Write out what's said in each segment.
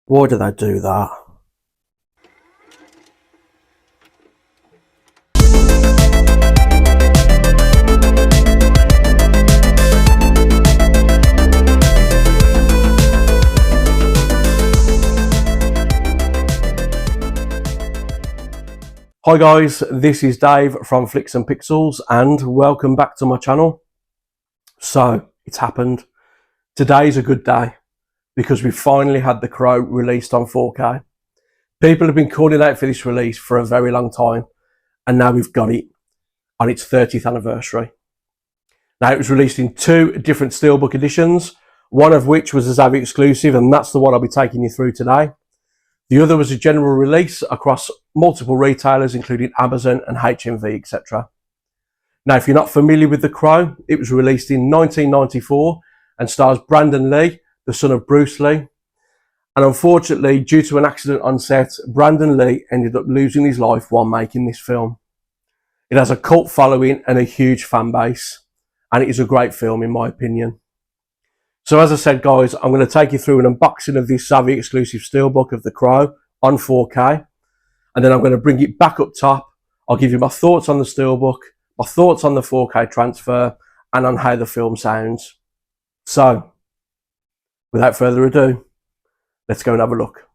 Why do they do that? Hi guys, this is Dave from Flicks and Pixels and welcome back to my channel. So, it's happened. Today's a good day because we finally had The Crow released on 4K. People have been calling out for this release for a very long time and now we've got it on its 30th anniversary. Now it was released in two different Steelbook editions, one of which was a Zavvi exclusive and that's the one I'll be taking you through today. The other was a general release across multiple retailers, including Amazon and HMV, etc. Now, if you're not familiar with The Crow, it was released in 1994 and stars Brandon Lee, the son of Bruce Lee. And unfortunately, due to an accident on set, Brandon Lee ended up losing his life while making this film. It has a cult following and a huge fan base, and it is a great film in my opinion. So as I said guys, I'm going to take you through an unboxing of this Zavvi exclusive Steelbook of The Crow on 4K. And then I'm going to bring it back up top. I'll give you my thoughts on the Steelbook, my thoughts on the 4K transfer, and on how the film sounds. So, without further ado, let's go and have a look.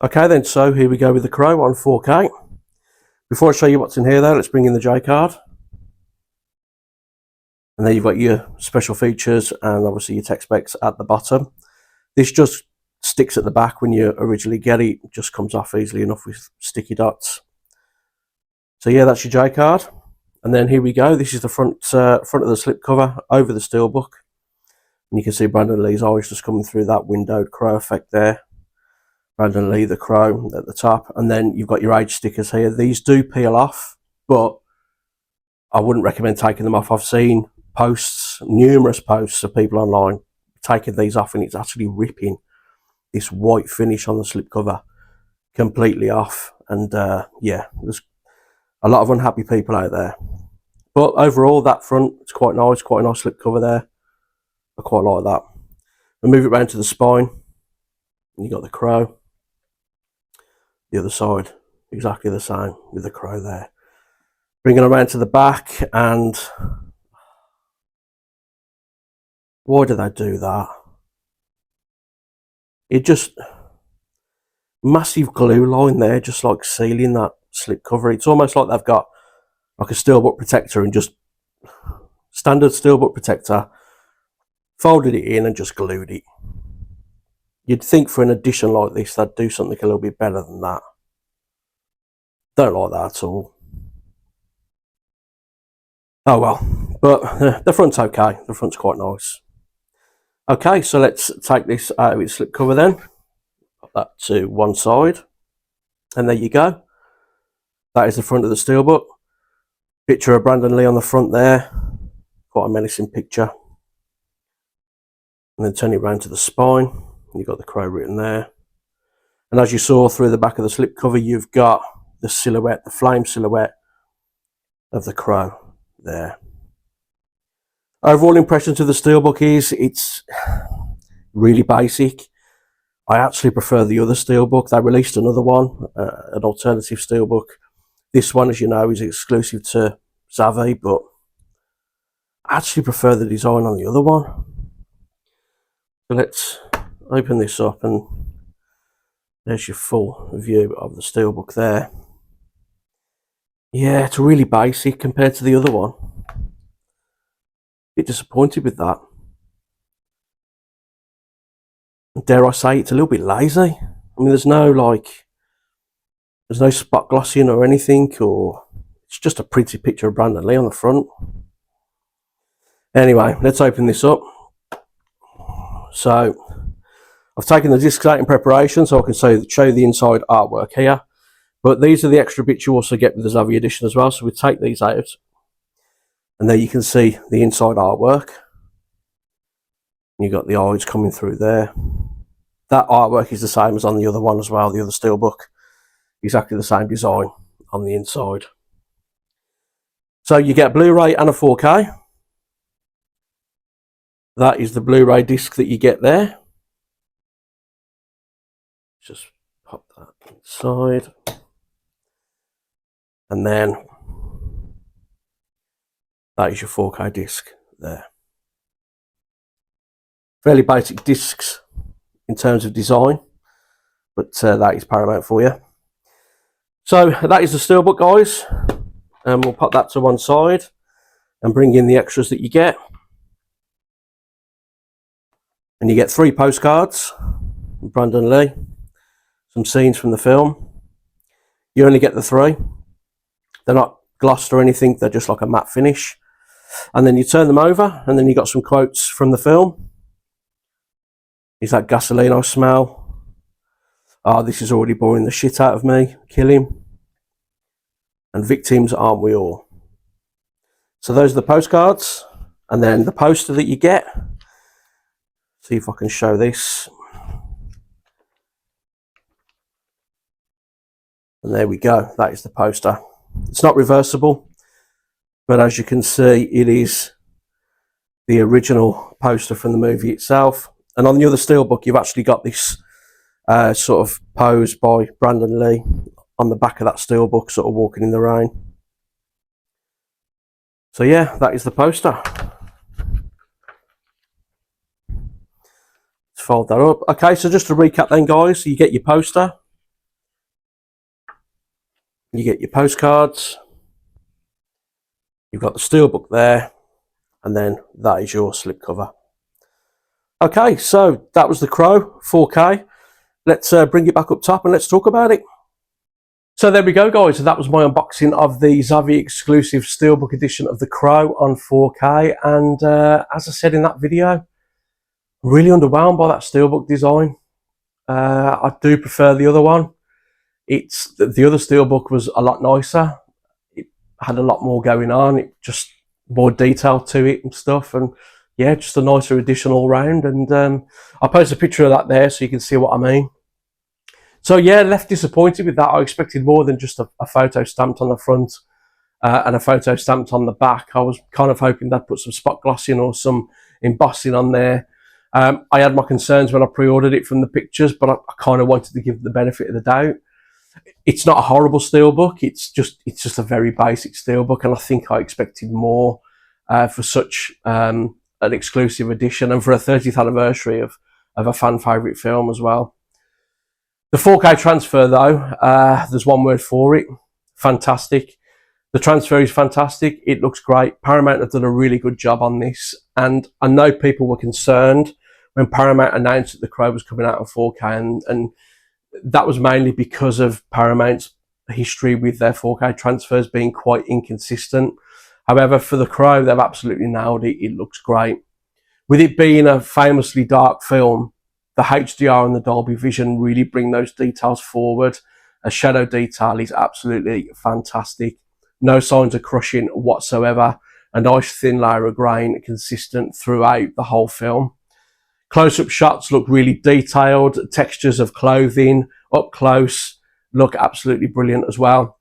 Okay then, so here we go with The Crow on 4K. Before I show you what's in here though, let's bring in the J card. And then you've got your special features and obviously your tech specs at the bottom. This just sticks at the back when you originally get it. It just comes off easily enough with sticky dots. So yeah, that's your J card. And then here we go. This is the front of the slipcover over the Steelbook. And you can see Brandon Lee's eyes just coming through that windowed crow effect there. Brandon Lee, the Crow at the top. And then you've got your age stickers here. These do peel off, but I wouldn't recommend taking them off. I've seen posts, numerous posts of people online taking these off and it's actually ripping this white finish on the slipcover completely off. And yeah, there's a lot of unhappy people out there. But overall, that front, it's quite nice slipcover there. I quite like that. I'll move it around to the spine. And you got the Crow. The other side, exactly the same with the Crow there. Bring it around to the back, and why do they do that? It just, massive glue line there, just like sealing that slip cover. It's almost like they've got like a Steelbook protector and just standard Steelbook protector, folded it in and just glued it. You'd think for an edition like this they'd do something a little bit better than that. Don't like that at all. Oh well, but the front's okay. The front's quite nice. Okay, so let's take this out of its slipcover then. Put that to one side. And there you go. That is the front of the Steelbook. Picture of Brandon Lee on the front there. Quite a menacing picture. And then turn it around to the spine. You've got the Crow written there. And as you saw through the back of the slipcover, you've got the silhouette, the flame silhouette of the Crow there. Overall impressions of the Steelbook is it's really basic. I actually prefer the other Steelbook. They released another one, an alternative Steelbook. This one, as you know, is exclusive to Zavvi, but I actually prefer the design on the other one. So let's open this up and there's your full view of the Steelbook there. Yeah, it's really basic compared to the other one. Bit disappointed with that. Dare I say it's a little bit lazy. I mean, there's no spot glossing or anything, or it's just a pretty picture of Brandon Lee on the front. Anyway, let's open this up. So I've taken the discs out in preparation so I can show you the inside artwork here. But these are the extra bits you also get with the Zavvi edition as well. So we take these out. And there you can see the inside artwork. You've got the eyes coming through there. That artwork is the same as on the other one as well, the other Steelbook. Exactly the same design on the inside. So you get Blu-ray and a 4K. That is the Blu-ray disc that you get there. Just pop that inside. And then that is your 4K disc there. Fairly basic discs in terms of design, but that is Paramount for you. So that is the Steelbook, guys, and we'll pop that to one side and bring in the extras that you get. And you get 3 postcards from Brandon Lee, some scenes from the film. You only get the 3. They're not glossed or anything, they're just like a matte finish. And then you turn them over, and then you got some quotes from the film. Is that gasoline I smell? Oh, this is already boring the shit out of me. Kill him. And victims aren't we all? So those are the postcards. And then the poster that you get. See if I can show this. And there we go. That is the poster. It's not reversible, but as you can see, it is the original poster from the movie itself. And on the other Steelbook, you've actually got this sort of pose by Brandon Lee on the back of that Steelbook, sort of walking in the rain. So yeah, that is the poster. Let's fold that up. Okay, so just to recap then, guys, so you get your poster, you get your postcards, you've got the Steelbook there, and then that is your slipcover. Okay, so that was The Crow 4K. Let's bring it back up top and let's talk about it. So there we go, guys. So that was my unboxing of the Zavvi exclusive Steelbook edition of The Crow on 4K. And as I said in that video, really underwhelmed by that Steelbook design. I do prefer the other one. The other Steelbook was a lot nicer. It had a lot more going on. It just more detail to it and stuff. And yeah, just a nicer addition all round. And I'll post a picture of that there so you can see what I mean. So yeah, left disappointed with that. I expected more than just a photo stamped on the front and a photo stamped on the back. I was kind of hoping they'd put some spot glossing or some embossing on there. I had my concerns when I pre-ordered it from the pictures, but I kind of wanted to give the benefit of the doubt. It's not a horrible Steelbook. It's just a very basic Steelbook, and I think I expected more for such an exclusive edition and for a 30th anniversary of a fan favourite film as well. The 4K transfer though, there's one word for it: fantastic. The transfer is fantastic. It looks great. Paramount have done a really good job on this, and I know people were concerned when Paramount announced that The Crow was coming out on 4K, and that was mainly because of Paramount's history with their 4K transfers being quite inconsistent. However, for The Crow, they've absolutely nailed it. It looks great. With it being a famously dark film, the HDR and the Dolby Vision really bring those details forward. A shadow detail is absolutely fantastic. No signs of crushing whatsoever. A nice thin layer of grain consistent throughout the whole film. Close-up shots look really detailed. Textures of clothing up close look absolutely brilliant as well.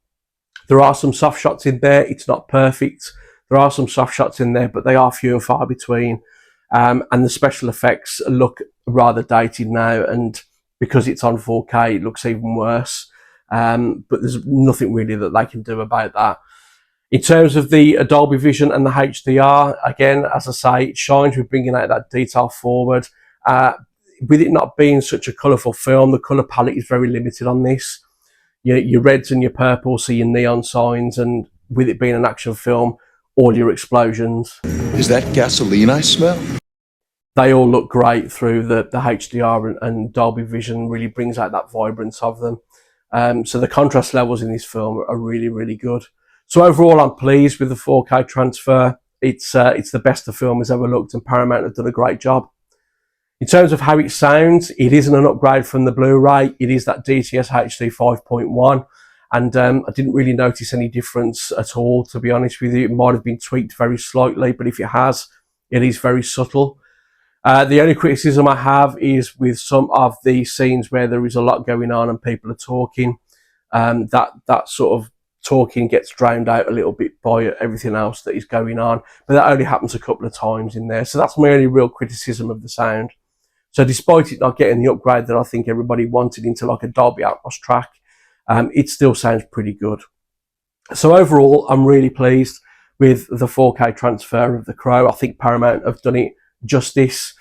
There are some soft shots in there. It's not perfect. There are some soft shots in there, but they are few and far between. And the special effects look rather dated now, and because it's on 4K, it looks even worse. But there's nothing really that they can do about that. In terms of the Dolby Vision and the HDR, again, as I say, it shines with bringing out that detail forward. With it not being such a colourful film, the colour palette is very limited on this. Your reds and your purples, so your neon signs, and with it being an action film, all your explosions. Is that gasoline I smell? They all look great through the HDR, and Dolby Vision really brings out that vibrance of them. So the contrast levels in this film are really, really good. So overall, I'm pleased with the 4K transfer. It's the best the film has ever looked, and Paramount have done a great job. In terms of how it sounds, it isn't an upgrade from the Blu-ray. It is that DTS HD 5.1. And I didn't really notice any difference at all, to be honest with you. It might have been tweaked very slightly, but if it has, it is very subtle. The only criticism I have is with some of the scenes where there is a lot going on and people are talking. That sort of talking gets drowned out a little bit by everything else that is going on. But that only happens a couple of times in there. So that's my only real criticism of the sound. So despite it not getting the upgrade that I think everybody wanted into like a Dolby Atmos track, it still sounds pretty good. So overall, I'm really pleased with the 4K transfer of the Crow. I think Paramount have done it justice.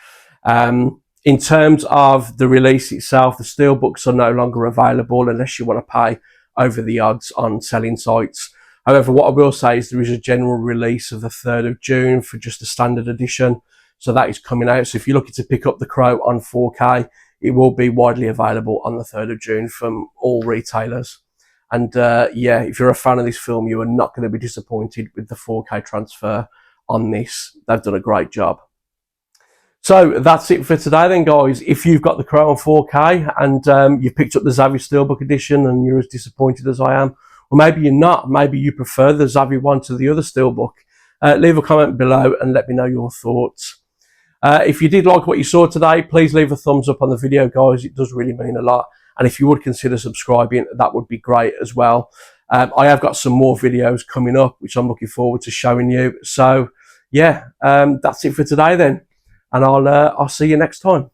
In terms of the release itself, the Steelbooks are no longer available unless you want to pay over the odds on selling sites. However, what I will say is there is a general release of the 3rd of June for just a standard edition. So that is coming out. So if you're looking to pick up the Crow on 4K, it will be widely available on the 3rd of June from all retailers. And yeah, if you're a fan of this film, you are not going to be disappointed with the 4K transfer on this. They've done a great job. So that's it for today then, guys. If you've got the Crow on 4K and you've picked up the Zavvi Steelbook edition and you're as disappointed as I am, or maybe you're not, maybe you prefer the Zavvi one to the other Steelbook, leave a comment below and let me know your thoughts. If you did like what you saw today, please leave a thumbs up on the video, guys. It does really mean a lot. And if you would consider subscribing, that would be great as well. I have got some more videos coming up, which I'm looking forward to showing you. So yeah, that's it for today then. And I'll see you next time.